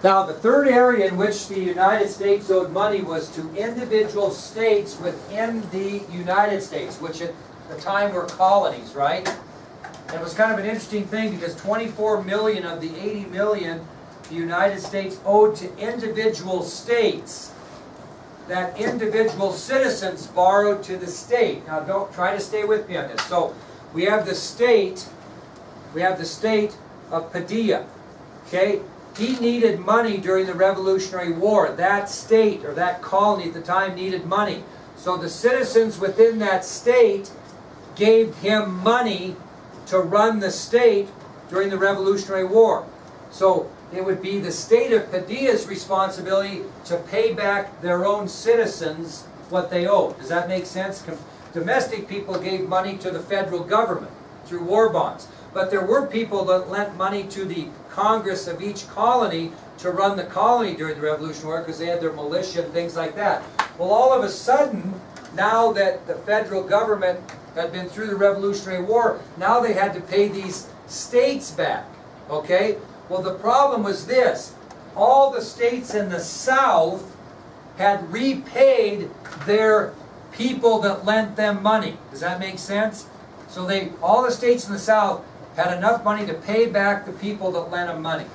Now, the third area in which the United States owed money was to individual states within the United States, which at the time were colonies, right? And it was kind of an interesting thing because 24 million of the 80 million the United States owed to individual states that individual citizens borrowed to the state. Now, don't try to stay with me on this. So, we have the state of Padilla, okay? He needed money during the Revolutionary War. That state, or that colony at the time, needed money. So the citizens within that state gave him money to run the state during the Revolutionary War. So it would be the state of Padilla's responsibility to pay back their own citizens what they owed. Does that make sense? Domestic people gave money to the federal government through war bonds. But there were people that lent money to the Congress of each colony to run the colony during the Revolutionary War because they had their militia and things like that. Well, all of a sudden, now that the federal government had been through the Revolutionary War, now they had to pay these states back. Okay? Well, the problem was this. All the states in the South had repaid their people that lent them money. Does that make sense? So all the states in the South had enough money to pay back the people that lent them money.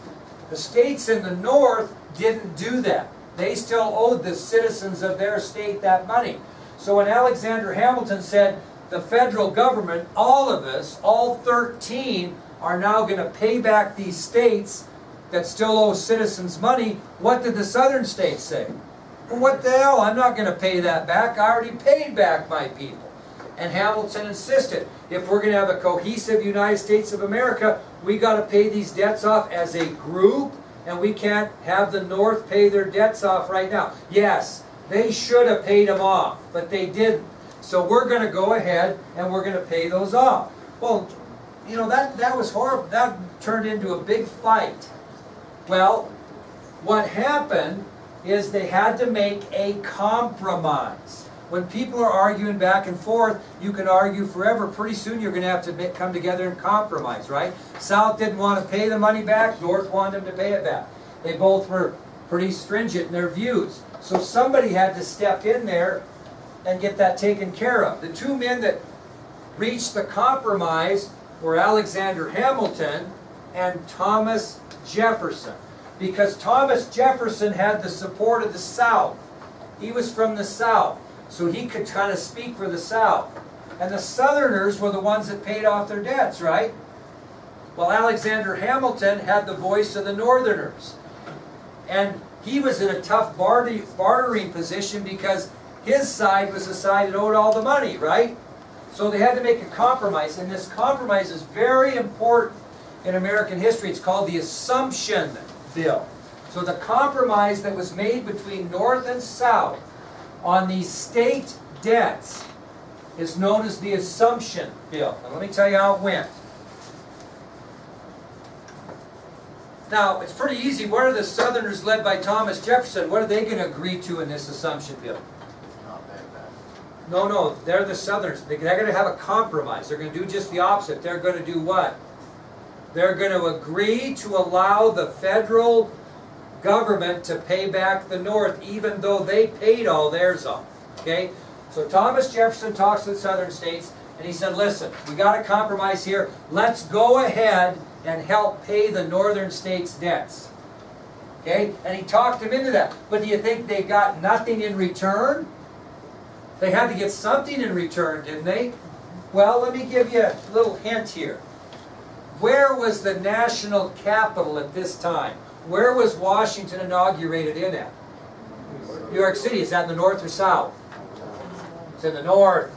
The states in the North didn't do that. They still owed the citizens of their state that money. So when Alexander Hamilton said, the federal government, all of us, all 13, are now going to pay back these states that still owe citizens money, what did the southern states say? Well, what the hell? I'm not going to pay that back. I already paid back my people. And Hamilton insisted, if we're going to have a cohesive United States of America, we got to pay these debts off as a group, and we can't have the North pay their debts off right now. Yes, they should have paid them off, but they didn't. So we're going to go ahead and we're going to pay those off. Well, you know, that was horrible. That turned into a big fight. Well, what happened is they had to make a compromise. When people are arguing back and forth, you can argue forever. Pretty soon you're going to have to come together and compromise, right? South didn't want to pay the money back. North wanted them to pay it back. They both were pretty stringent in their views. So somebody had to step in there and get that taken care of. The two men that reached the compromise were Alexander Hamilton and Thomas Jefferson. Because Thomas Jefferson had the support of the South. He was from the South. So he could kind of speak for the South. And the Southerners were the ones that paid off their debts, right? Well, Alexander Hamilton had the voice of the Northerners. And he was in a tough bartering position because his side was the side that owed all the money, right? So they had to make a compromise. And this compromise is very important in American history. It's called the Assumption Bill. So the compromise that was made between North and South on these state debts is known as the Assumption Bill. Now let me tell you how it went. Now, it's pretty easy. What are the Southerners led by Thomas Jefferson? What are they going to agree to in this Assumption Bill? No, they're the Southerners. They're going to have a compromise. They're going to do just the opposite. They're going to do what? They're going to agree to allow the federal government to pay back the North, even though they paid all theirs off. Okay? So Thomas Jefferson talks to the southern states, and he said, listen, we got a compromise here. Let's go ahead and help pay the northern states' debts. Okay? And he talked them into that. But do you think they got nothing in return? They had to get something in return, didn't they? Well, let me give you a little hint here. Where was the national capital at this time? Where was Washington inaugurated in at? New York City. Is that in the north or south? It's in the north.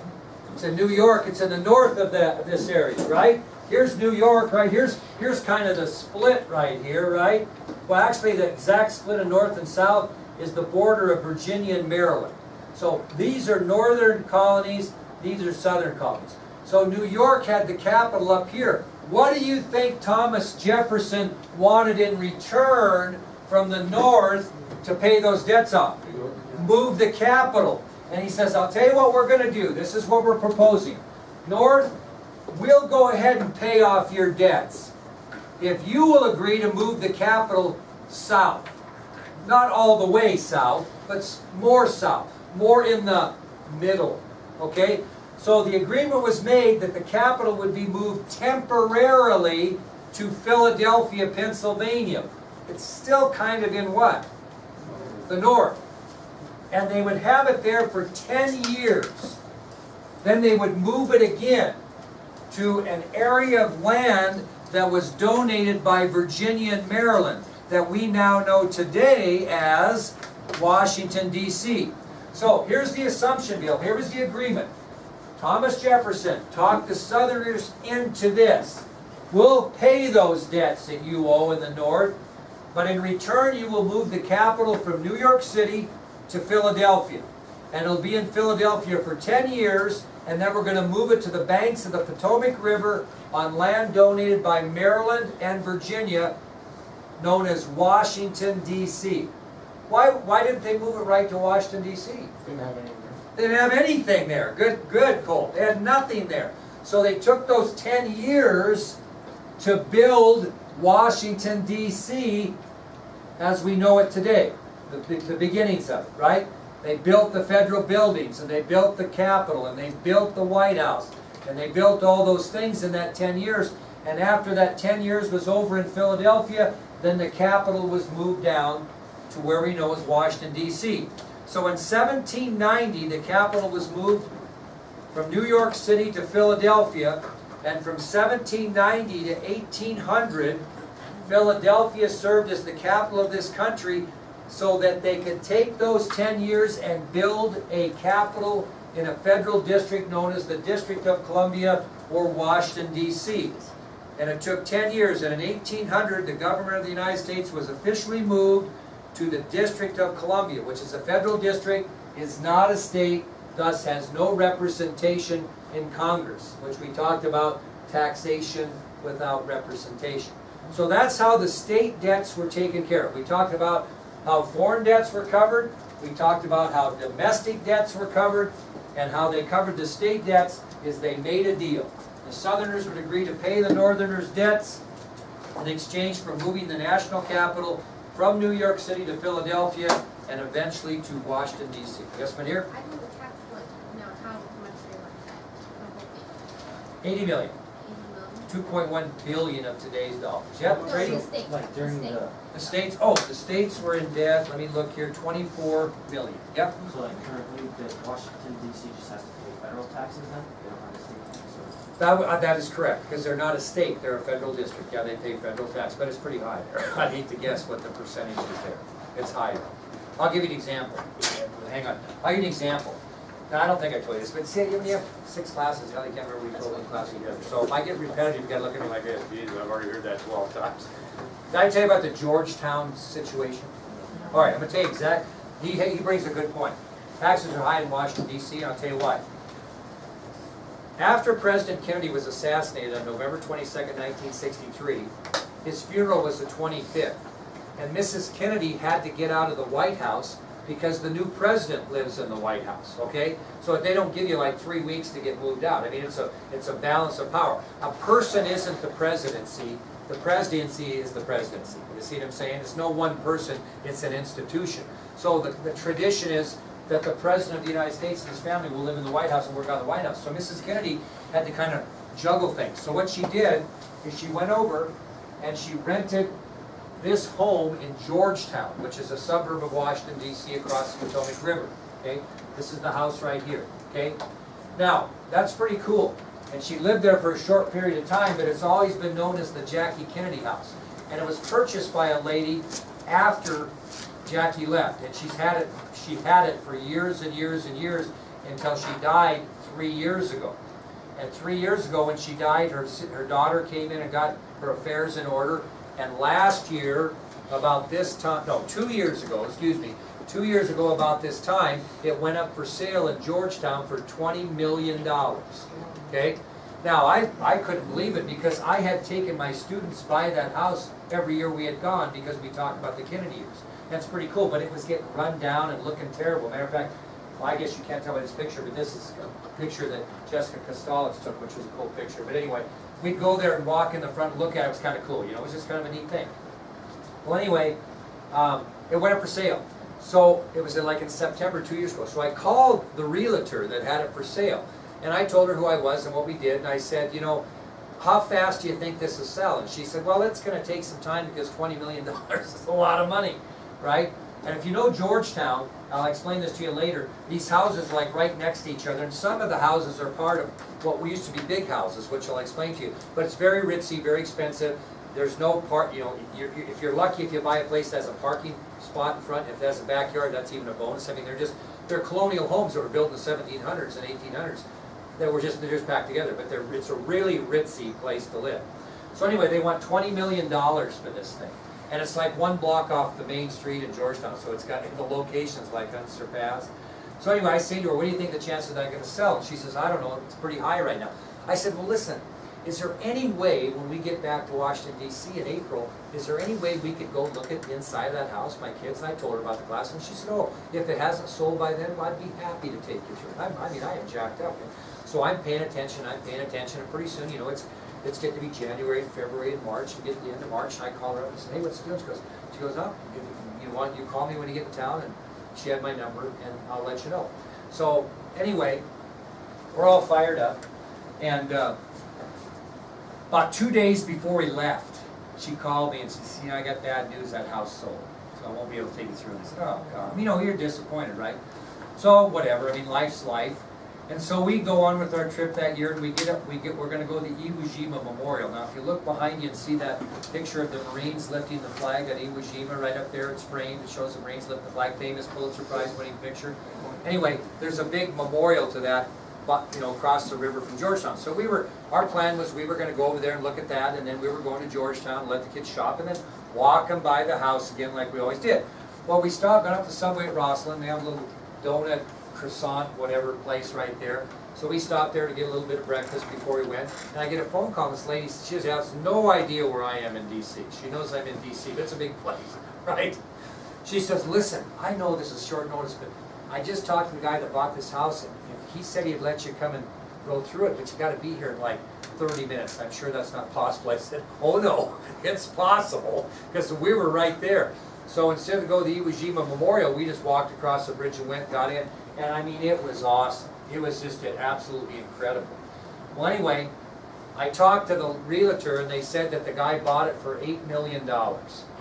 It's in New York. It's in the north of this area, right? Here's New York, right? Here's kind of the split right here, right? Well, actually, the exact split of north and south is the border of Virginia and Maryland. So these are northern colonies. These are southern colonies. So New York had the capital up here. What do you think Thomas Jefferson wanted in return from the north to pay those debts off? Move the capital. And he says, I'll tell you what we're going to do. This is what we're proposing. North, we'll go ahead and pay off your debts if you will agree to move the capital south. not all the way south, but more south, more in the middle, okay? So the agreement was made that the capital would be moved temporarily to Philadelphia, Pennsylvania. It's still kind of in what? The north. And they would have it there for 10 years. Then they would move it again to an area of land that was donated by Virginia and Maryland, that we now know today as Washington, D.C. So here's the assumption, Bill. Here was the agreement. Thomas Jefferson talked the Southerners into this. We'll pay those debts that you owe in the north, but in return you will move the capital from New York City to Philadelphia. And it'll be in Philadelphia for 10 years, and then we're going to move it to the banks of the Potomac River on land donated by Maryland and Virginia, known as Washington, D.C. Why didn't they move it right to Washington, D.C.? Didn't have anything. They didn't have anything there. Good, Cole. They had nothing there. So they took those 10 years to build Washington, D.C. as we know it today. The beginnings of it, right? They built the federal buildings, and they built the Capitol, and they built the White House, and they built all those things in that 10 years. And after that 10 years was over in Philadelphia, then the capital was moved down to where we know as Washington, D.C. So in 1790, the capital was moved from New York City to Philadelphia, and from 1790 to 1800, Philadelphia served as the capital of this country so that they could take those 10 years and build a capital in a federal district known as the District of Columbia or Washington, D.C. And it took 10 years, and in 1800, the government of the United States was officially moved to the District of Columbia, which is a federal district, is not a state, thus has no representation in Congress, which we talked about, taxation without representation. So that's how the state debts were taken care of. We talked about how foreign debts were covered, we talked about how domestic debts were covered, and how they covered the state debts is they made a deal. The Southerners would agree to pay the Northerners' debts in exchange for moving the national capital from New York City to Philadelphia and eventually to Washington, D.C. Yes, Manir? I think the tax, like, now how much they want that? 80 million. 80 million? 2.1 billion of today's dollars. Yep, No, trading. the state. Like during The state. The states, oh, the states were in debt, let me look here, 24 million. Yep. So like currently, the Washington DC just has to pay federal taxes then? They don't have a state tax, or? That is correct, because they're not a state, they're a federal district. Yeah, they pay federal tax, but it's pretty high there. I'd hate to guess what the percentage is there. It's higher. I'll give you an example. Hang on. I'll give you an example. Now, I don't think I told you this, but see, when you have 6 classes, I can't remember what you told one class together. So if I get repetitive, you gotta look at me like this. Jesus, I've already heard that 12 times. Did I tell you about the Georgetown situation? All right, I'm gonna tell you exactly. He brings a good point. Taxes are high in Washington, D.C., and I'll tell you why. After President Kennedy was assassinated on November 22nd, 1963, his funeral was the 25th. And Mrs. Kennedy had to get out of the White House because the new president lives in the White House, okay? So they don't give you like 3 weeks to get moved out. I mean, it's a balance of power. A person isn't the presidency. The presidency is the presidency. You see what I'm saying? It's no one person, it's an institution. So the tradition is that the President of the United States and his family will live in the White House and work out of the White House. So Mrs. Kennedy had to kind of juggle things. So what she did is she went over and she rented this home in Georgetown, which is a suburb of Washington, D.C. across the Potomac River. Okay? This is the house right here. Okay? Now, that's pretty cool. And she lived there for a short period of time, but it's always been known as the Jackie Kennedy house. And it was purchased by a lady after Jackie left. And she had it for years and years and years until she died 3 years ago. And 3 years ago when she died, her daughter came in and got her affairs in order. And last year, about this time, no, 2 years ago, excuse me, 2 years ago about this time, it went up for sale in Georgetown for $20 million. Okay? Now, I couldn't believe it because I had taken my students by that house every year we had gone because we talked about the Kennedy years. That's pretty cool, but it was getting run down and looking terrible. Matter of fact, well, I guess you can't tell by this picture, but this is a picture that Jessica Kostolitz took, which was a cool picture. But anyway, we'd go there and walk in the front and look at it. It was kind of cool, you know, it was just kind of a neat thing. Well, anyway, it went up for sale. So it was like in September 2 years ago. So I called the realtor that had it for sale. And I told her who I was and what we did. And I said, you know, how fast do you think this will sell? And she said, well, it's going to take some time because $20 million is a lot of money, right? And if you know Georgetown, I'll explain this to you later, these houses are like right next to each other. And some of the houses are part of what we used to be big houses, which I'll explain to you. But it's very ritzy, very expensive. There's no park, you know, if you're lucky if you buy a place that has a parking spot in front, if it has a backyard, that's even a bonus. I mean, they're colonial homes that were built in the 1700s and 1800s. They're just packed together, but it's a really ritzy place to live. So anyway, they want $20 million for this thing. And it's like one block off the main street in Georgetown, so it's got the locations like unsurpassed. So anyway, I say to her, what do you think the chances that I'm going to sell? And she says, I don't know, it's pretty high right now. I said, well listen, is there any way when we get back to Washington, D.C. in April, is there any way we could go look at the inside of that house, my kids? And I told her about the glass, and she said, oh, if it hasn't sold by then, well, I'd be happy to take you through it. I mean, I am jacked up. So I'm paying attention, and pretty soon, you know, it's getting to be January and February and March, and get to the end of March, and I call her up and say, hey, what's the deal? She goes, oh, if you want, you call me when you get in town, and she had my number, and I'll let you know. So anyway, we're all fired up, and about 2 days before we left, she called me and she said, you know, I got bad news, that house sold, so I won't be able to take you through. And I said, oh, God. You know, you're disappointed, right? So whatever, I mean, life's life. And so we go on with our trip that year, and we're going to go to the Iwo Jima Memorial. Now, if you look behind you and see that picture of the Marines lifting the flag at Iwo Jima, right up there, it's framed. It shows the Marines lifting the flag, famous Pulitzer Prize-winning picture. Anyway, there's a big memorial to that, you know, across the river from Georgetown. So our plan was we were going to go over there and look at that, and then we were going to Georgetown and let the kids shop, and then walk them by the house again like we always did. Well, we got up to Subway at Rosslyn. They have a little donut, croissant, whatever place right there. So we stopped there to get a little bit of breakfast before we went. And I get a phone call. This lady, she has no idea where I am in D.C. She knows I'm in D.C., but it's a big place, right? She says, listen, I know this is short notice, but I just talked to the guy that bought this house, and he said he'd let you come and go through it, but you got to be here in like 30 minutes. I'm sure that's not possible. I said, oh no, it's possible, because we were right there. So instead of go to the Iwo Jima Memorial, we just walked across the bridge and went, got in. And I mean, it was awesome. It was just absolutely incredible. Well, anyway, I talked to the realtor, and they said that the guy bought it for $8 million,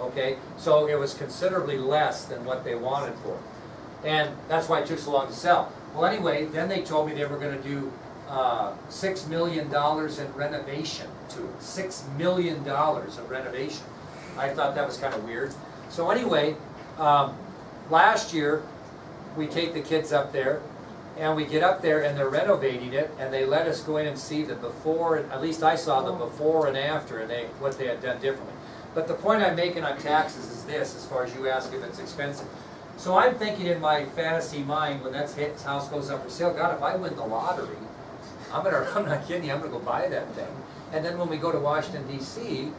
okay? So it was considerably less than what they wanted for it. And that's why it took so long to sell. Well, anyway, then they told me they were going to do $6 million in renovation to it. $6 million of renovation. I thought that was kind of weird. So anyway, last year, we take the kids up there, and we get up there, and they're renovating it, and they let us go in and see the before, and at least I saw the before and after, and what they had done differently. But the point I'm making on taxes is this, as far as you ask if it's expensive. So I'm thinking in my fantasy mind, when that house goes up for sale, God, if I win the lottery, I'm not kidding you, I'm going to go buy that thing. And then when we go to Washington, D.C.,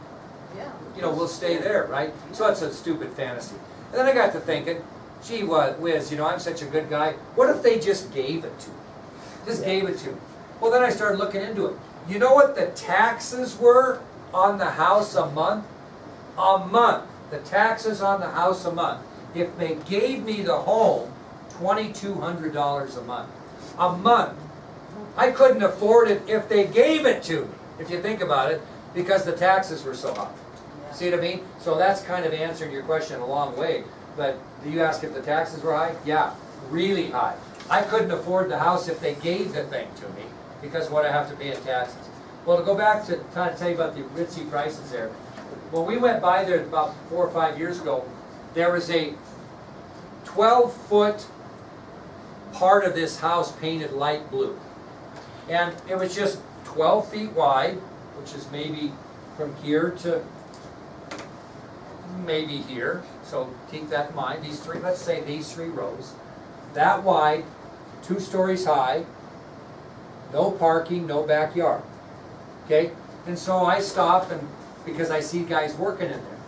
you know, we'll stay there, right? So it's a stupid fantasy. And then I got to thinking, gee whiz, you know, I'm such a good guy. What if they just gave it to me? Just gave it to me. Well, then I started looking into it. You know what the taxes were on the house a month? A month. The taxes on the house a month. If they gave me the home, $2,200 a month. A month. I couldn't afford it if they gave it to me, if you think about it, because the taxes were so high. See what I mean? So that's kind of answering your question a long way. But do you ask if the taxes were high? Yeah, really high. I couldn't afford the house if they gave the thing to me because of what I have to pay in taxes. Well, to go back to kind of tell you about the ritzy prices there. When we went by there about 4 or 5 years ago, there was a 12-foot part of this house painted light blue. And it was just 12 feet wide, which is maybe from here to maybe here. So keep that in mind. These three, let's say these 3 rows. That wide, 2 stories high, no parking, no backyard. Okay? And so I stop, and because I see guys working in there.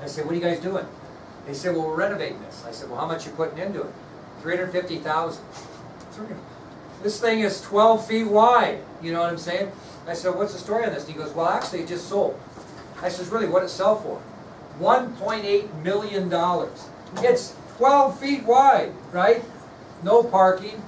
I say, what are you guys doing? They said, well, we're renovating this. I said, well, how much you putting into it? $350,000. This thing is 12 feet wide. You know what I'm saying? I said, what's the story on this? And he goes, well, actually, it just sold. I says, really, what did it sell for? $1.8 million. It's 12 feet wide, right? No parking,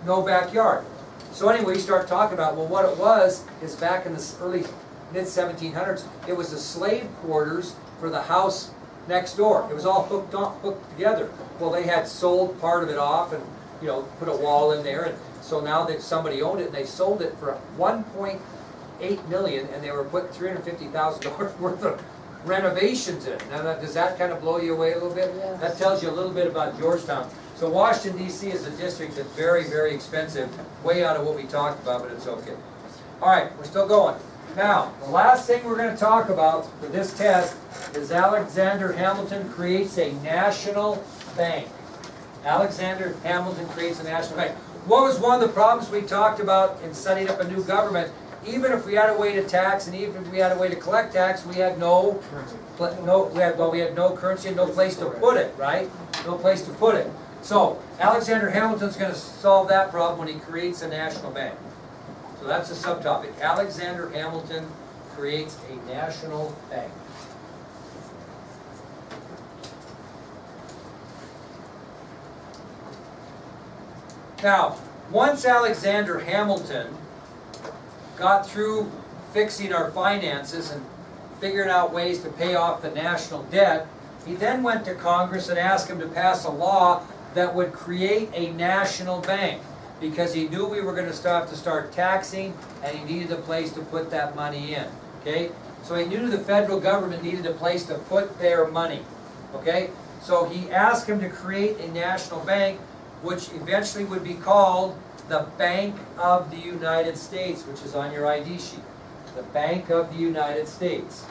no backyard. So anyway, you start talking about, well, what it was is back in the early, mid-1700s, it was the slave quarters for the house next door. It was all hooked together. Well, they had sold part of it off and, you know, put a wall in there, and so now that somebody owned it and they sold it for $1.8 million, and they were putting $350,000 worth of renovations in it. Now, does that kind of blow you away a little bit? Yes. That tells you a little bit about Georgetown. So Washington, D.C. is a district that's very, very expensive, way out of what we talked about, but it's okay. All right, we're still going. Now, the last thing we're going to talk about for this test is Alexander Hamilton creates a national bank. Alexander Hamilton creates a national bank. What was one of the problems we talked about in setting up a new government? Even if we had a way to tax, and even if we had a way to collect tax, we had no currency and no place to put it, right? No place to put it. So Alexander Hamilton's going to solve that problem when he creates a national bank. So that's a subtopic. Alexander Hamilton creates a national bank. Now, once Alexander Hamilton got through fixing our finances and figuring out ways to pay off the national debt, he then went to Congress and asked them to pass a law that would create a national bank, because he knew we were going to start taxing, and he needed a place to put that money in. Okay? So he knew the federal government needed a place to put their money. Okay? So he asked him to create a national bank, which eventually would be called the Bank of the United States, which is on your ID sheet. The Bank of the United States.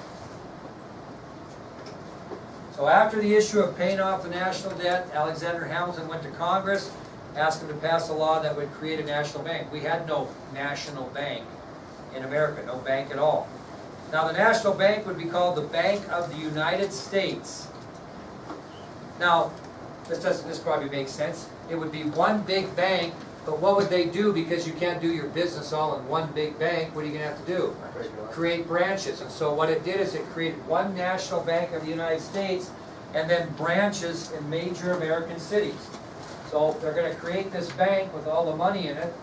So after the issue of paying off the national debt, Alexander Hamilton went to Congress, asked them to pass a law that would create a national bank. We had no national bank in America, no bank at all. Now the national bank would be called the Bank of the United States. Now, this probably makes sense. It would be one big bank, but what would they do? Because you can't do your business all in one big bank, what are you going to have to do? Create branches. And so what it did is it created one national bank of the United States and then branches in major American cities. So they're going to create this bank with all the money in it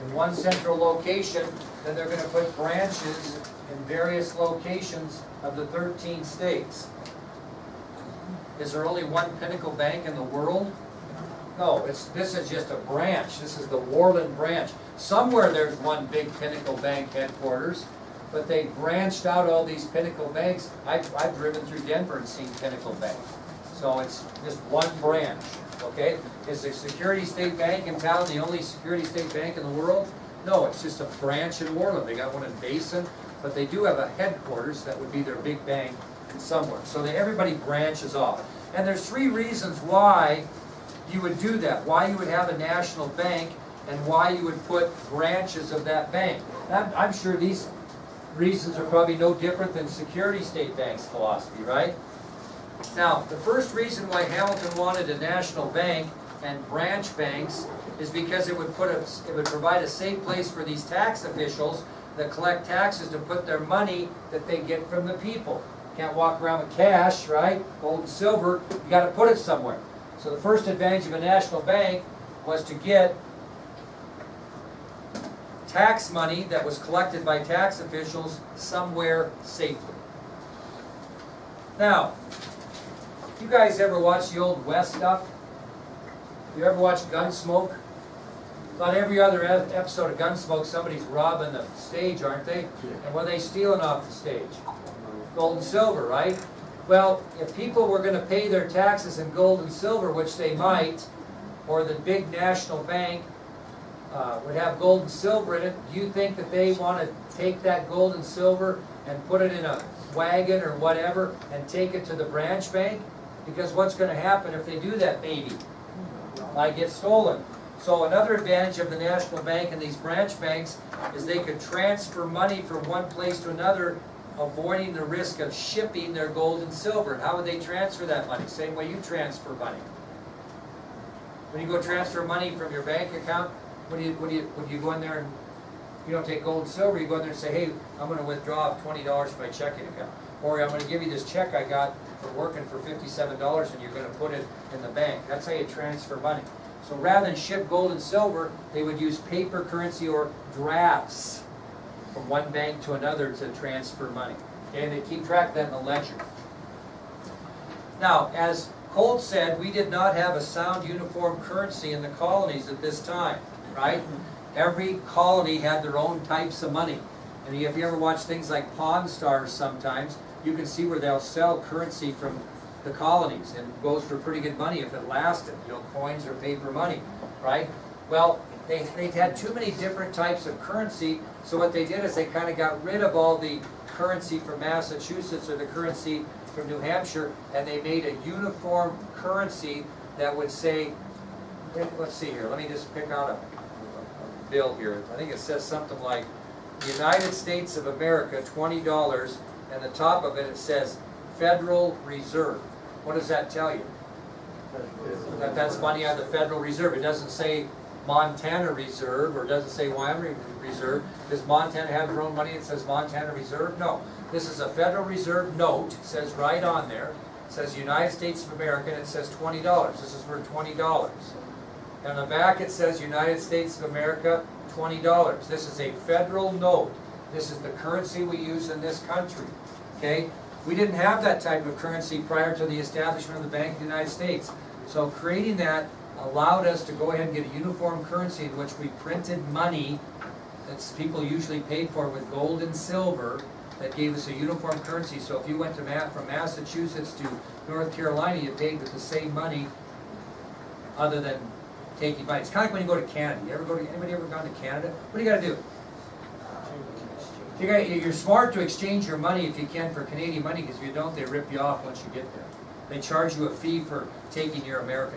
in one central location, then they're going to put branches in various locations of the 13 states. Is there only one Pinnacle Bank in the world? No, this is just a branch. This is the Worland branch. Somewhere there's one big Pinnacle Bank headquarters, but they branched out all these Pinnacle Banks. I've driven through Denver and seen Pinnacle Bank. So it's just one branch, okay? Is the Security State Bank in town the only Security State Bank in the world? No, it's just a branch in Worland. They got one in Basin, but they do have a headquarters that would be their big bank somewhere. So everybody branches off. And there's three reasons why you would do that, why you would have a national bank, and why you would put branches of that bank. I'm sure these reasons are probably no different than Security State Bank's philosophy, right? Now, the first reason why Hamilton wanted a national bank and branch banks is because it would provide a safe place for these tax officials that collect taxes to put their money that they get from the people. Can't walk around with cash, right? Gold and silver, you got to put it somewhere. So the first advantage of a national bank was to get tax money that was collected by tax officials somewhere safely. Now, you guys ever watch the old West stuff? You ever watch Gunsmoke? About every other episode of Gunsmoke, somebody's robbing the stage, aren't they? And what are they stealing off the stage? Gold and silver, right? Well, if people were going to pay their taxes in gold and silver, which they might, or the big national bank would have gold and silver in it, do you think that they want to take that gold and silver and put it in a wagon or whatever and take it to the branch bank? Because what's going to happen if they do that, maybe? Might get stolen. So another advantage of the national bank and these branch banks is they could transfer money from one place to another, avoiding the risk of shipping their gold and silver. And how would they transfer that money? Same way you transfer money. When you go transfer money from your bank account, when you go in there and you don't take gold and silver, you go in there and say, hey, I'm going to withdraw $20 from my checking account. or I'm gonna give you this check I got for working for $57 and you're gonna put it in the bank. That's how you transfer money. So rather than ship gold and silver, they would use paper currency or drafts from one bank to another to transfer money. Okay, and they keep track of that in the ledger. Now, as Colt said, we did not have a sound uniform currency in the colonies at this time, right? Every colony had their own types of money. And if you ever watch things like Pawn Stars sometimes, you can see where they'll sell currency from the colonies, and it goes for pretty good money if it lasted, you know, coins or paper money, right? Well, they had too many different types of currency, so what they did is they kind of got rid of all the currency from Massachusetts or the currency from New Hampshire, and they made a uniform currency that would say, let's see here, let me just pick out a bill here. I think it says something like United States of America, $20, and the top of it, it says Federal Reserve. What does that tell you? That's money on the Federal Reserve. It doesn't say Montana Reserve, or it doesn't say Wyoming Reserve. Does Montana have their own money that says Montana Reserve? No. This is a Federal Reserve note. It says right on there. It says United States of America, and it says $20. This is for $20. And on the back it says United States of America, $20. This is a federal note. This is the currency we use in this country. Okay? We didn't have that type of currency prior to the establishment of the Bank of the United States. So creating that allowed us to go ahead and get a uniform currency in which we printed money that people usually paid for with gold and silver, that gave us a uniform currency. So if you went to from Massachusetts to North Carolina, you paid with the same money other than taking money. It's kind of like when you go to Canada. Anybody ever gone to Canada? What do you got to do? You're smart to exchange your money if you can for Canadian money, because if you don't, they rip you off once you get there. They charge you a fee for taking your American